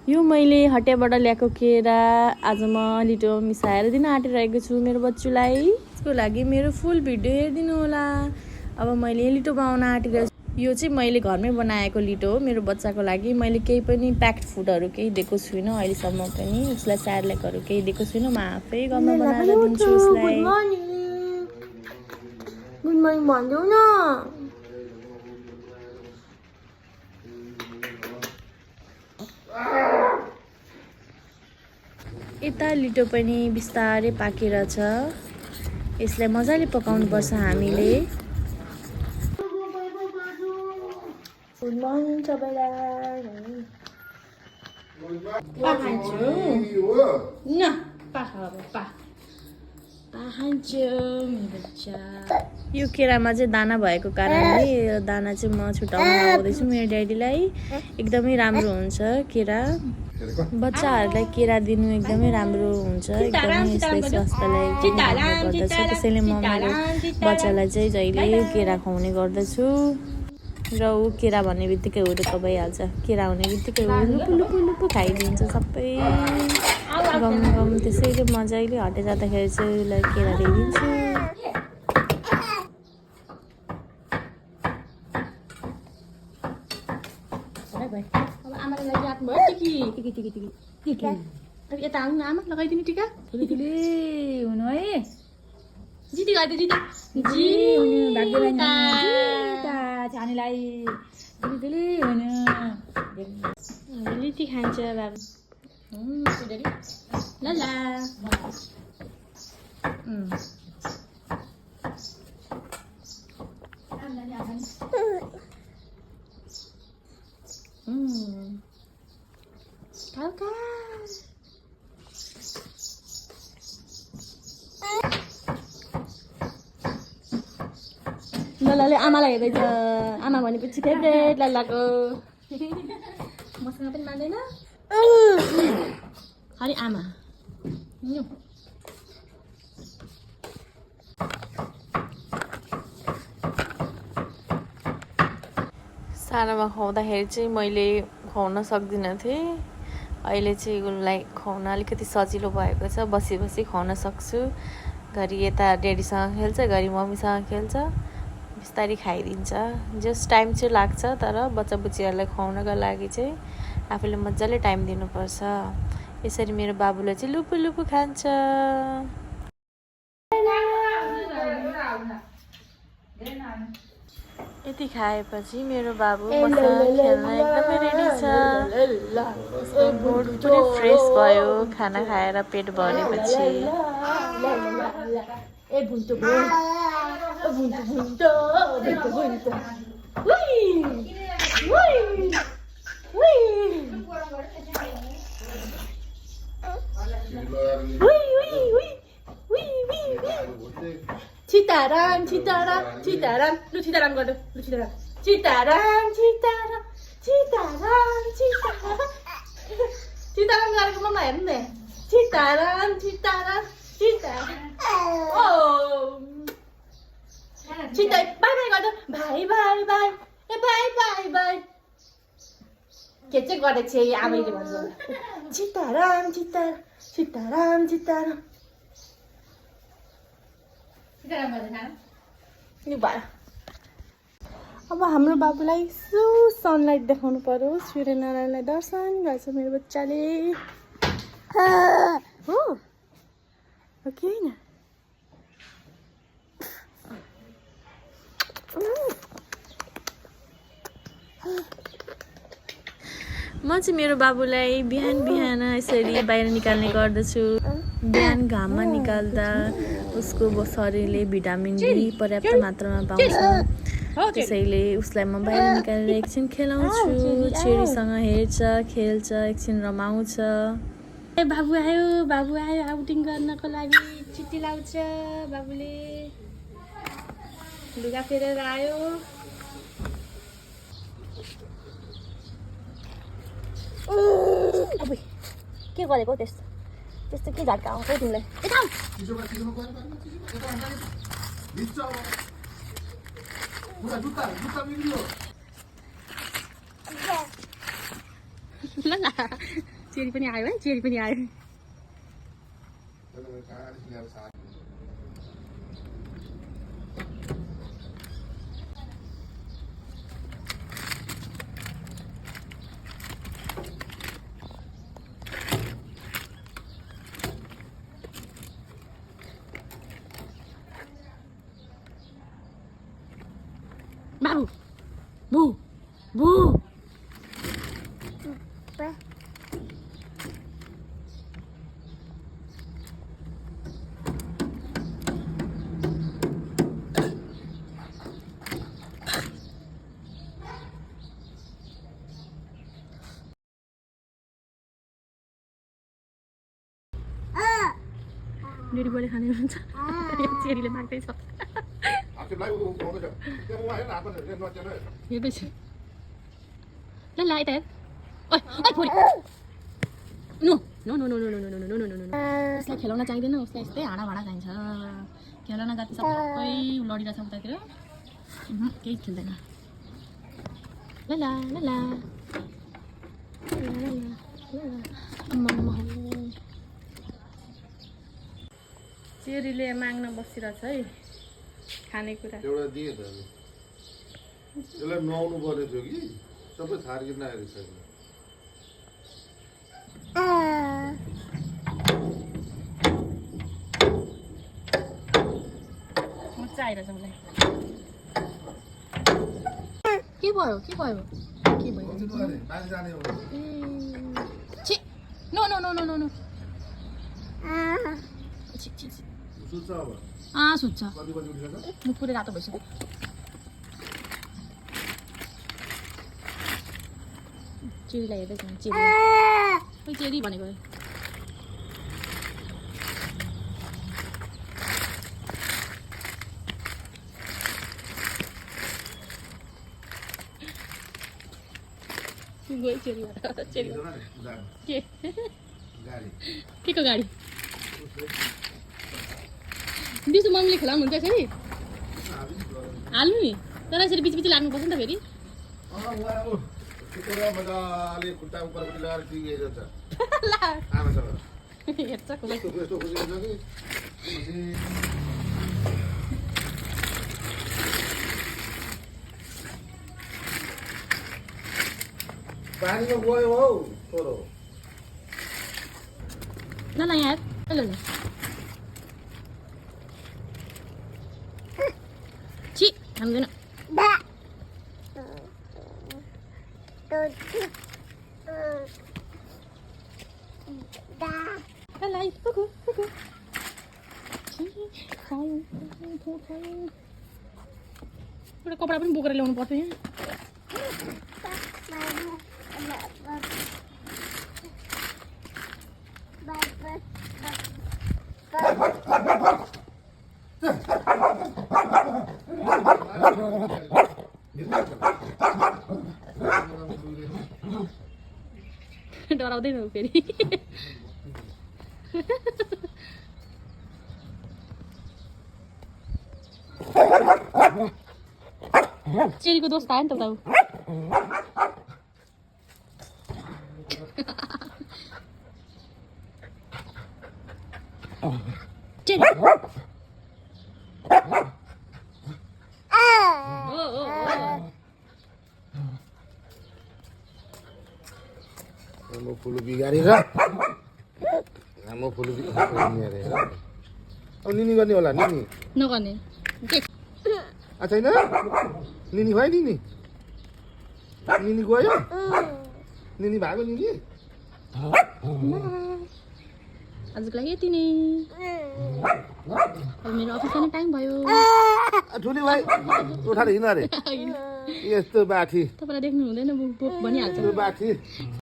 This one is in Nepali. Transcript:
यो मैले हटियाबाट ल्याएको केरा आज म लिटो मिसाएर दिन आँटिरहेको छु मेरो बच्चुलाई। यसको लागि मेरो फुल भिडियो हेरिदिनु होला। अब मैले लिटो बनाउन आँटिरहेको छु। यो चाहिँ मैले घरमै बनाएको लिटो हो मेरो बच्चाको लागि। मैले केही पनि प्याक्ड फुडहरू केही दिएको छुइनँ अहिलेसम्म पनि। उसलाई स्यारेलकहरू केही दिएको छुइनँ। म आफै घरमा बनाएर दिन्छु उसलाई। गुड मर्निङ भन्देऊ न। यता लिटो पनि बिस्तारै पाकेर छ। यसलाई मजाले पकाउनुपर्छ हामीले। गुड मर्निङ सबैलाई। खान्छु न खान्छु मेरो बच्चा। यो केरामा चाहिँ दाना भएको कारणले दाना चाहिँ म छुट्याउन लगाउँदैछु मेरो ड्याडीलाई। एकदमै राम्रो हुन्छ केरा। बच्चाहरूलाई केरा दिनु एकदमै राम्रो हुन्छ। एकदमै यसले स्वास्थ्यलाई राम्रो गर्दछ। त्यसैले म मेरो बच्चालाई चाहिँ जहिले केरा खुवाउने गर्दछु। र ऊ केरा भन्ने बित्तिकै हुरुक्क भइहाल्छ। केरा हुने बित्तिकै लुपु लुपु लुपु खाइदिन्छ सबै गम गम। त्यसैले म जहिले हटे जाँदाखेरि चाहिँ उसलाई केरा दिइदिन्छु। यता आउनु न आमा लगाइदिनु टिका। ठुली हुनु है। जिती गाइदियो जिता जी छानीलाई ठुली हुनु। लिटी खान्छ बाबु। ल ल ललाले आमालाई हेर्दैछ। आमा भनेपछि फेभरेट लल्लाको। मसँग पनि मान्दैन। अरे आमा सानोमा खुवाउँदाखेरि चाहिँ मैले खुवाउन सक्दिनँ थिएँ। अहिले चाहिँ उसलाई खुवाउन अलिकति सजिलो भएको छ। बसी बसी खुवाउन सक्छु। घरि यता ड्याडीसँग खेल्छ, घरि मम्मीसँग खेल्छ। बिस्तारै खाइदिन्छ। जस्ट टाइम चाहिँ लाग्छ तर बच्चा बुच्चीहरूलाई खुवाउनको लागि चाहिँ आफूले मजाले टाइम दिनुपर्छ। यसरी मेरो बाबुले चाहिँ लुपु लुपु खान्छ। यति खाएपछि मेरो बाबु मसँग खेल्न एकदमै रेडी छ। उसको मुड पुरै फ्रेस भयो खाना खाएर पेट भरेपछि। सीताराम सीताराम सीताराम लु सीताराम गर्नु लु सीताराम सीताराम सीताराम सीताराम सीताराम सीताराम गरेको ममा हेर्नु न। सीताराम सीताराम सीताराम ओ सीता बाई बाई गर्नु भाइ भाइ भाइ ए भाइ भाइ भाइ के चाहिँ गरेको छ आमैले भन्नु। सीताराम सीताराम सीताराम सीताराम अब हाम्रो बाबुलाई सनलाइट देखाउनु पर्यो। सूर्यनारायणलाई दर्शन गर्छ मेरो बच्चाले हो कि होइन। म चाहिँ मेरो बाबुलाई बिहान बिहान यसरी बाहिर निकाल्ने गर्दछु। बिहान घाममा निकाल्दा उसको शरीरले भिटामिन डी पर्याप्त मात्रामा पाउँछ। त्यसैले उसलाई म बाहिर निकालेर एकछिन खेलाउँछु। छेरीसँग हेर्छ, खेल्छ, एकछिन रमाउँछ। ए बाबु आयो आउटिङ गर्नको लागि चिट्ठी लाउँछ। बाबुले लुगा फेरेर आयो। के गरेको त्यस्तो त्यस्तो के झट्का आउँछ तिमीलाई। ल ल चेरी पनि आयो है चेरी पनि आयो बाबु बु बु डेडी बोले खाने हुन्छ चेरीले माग्दैछ हेर्दैछु ल ल यता हेर ओइ ओइ फोरी no no no no no no no no no no no no उसलाई खेलाउन चाहिँदैन उसलाई यस्तै हाँडा भाँडा चाहिन्छ खेलाउन जाति सबै लडिरहेछ उतातिर केही खेल्दैन ल ल ल ल चेरीले माग्न बसिरहेछ है खानेकुरा एउटा दिएँ त यसलाई नुहाउनु पर्ने थियो कि सबै छार्किन आइसक्यो मजा आइरहेछ उसलाई के भयो के भयो के भयो माथि जाने हो छि no no no no no no छि छि छि सुत्छ अब सुत्छ कति बजी उठेछ मुख पुरै रातो भइसक्यो चेरीलाई हेर्दैछ चेरी खोइ चेरी भनेको गयो चेरीबाट चेरी के को गाडी दिसो मम्मीले खेलाउनु हुन्छ यसरी हाल्नु नि तर यसरी बिच बिच लाग्नुपर्छ नि त फेरि मजाले खुट्टा उपरपट्टि लगाएर टिकेको छ हेर्छ खोला पानीमा गयो हौ छोरो ल ल यहाँ ल ल छि खाँदैन एउटा कपडा पनि बोकेर ल्याउनु पर्थ्यो यहाँ डराउँदैन फेरि चेरीको दोस्त आयो नि त उता चेरी राम्रो फुलु बिगारेर राम्रो फुलु बिगारेर अब निनी गर्ने होला निनी नगर्ने छैन निनी भयो निनी निनी गयो निनी भएको निनी आजको लागि यति नै अब मेरो अफिस जाने टाइम भयो ठुली भाइ उठाएर हिँड अरे यस्तो बाठी तपाईँलाई देख्नु हुँदैन भनिहाल्छ बाठी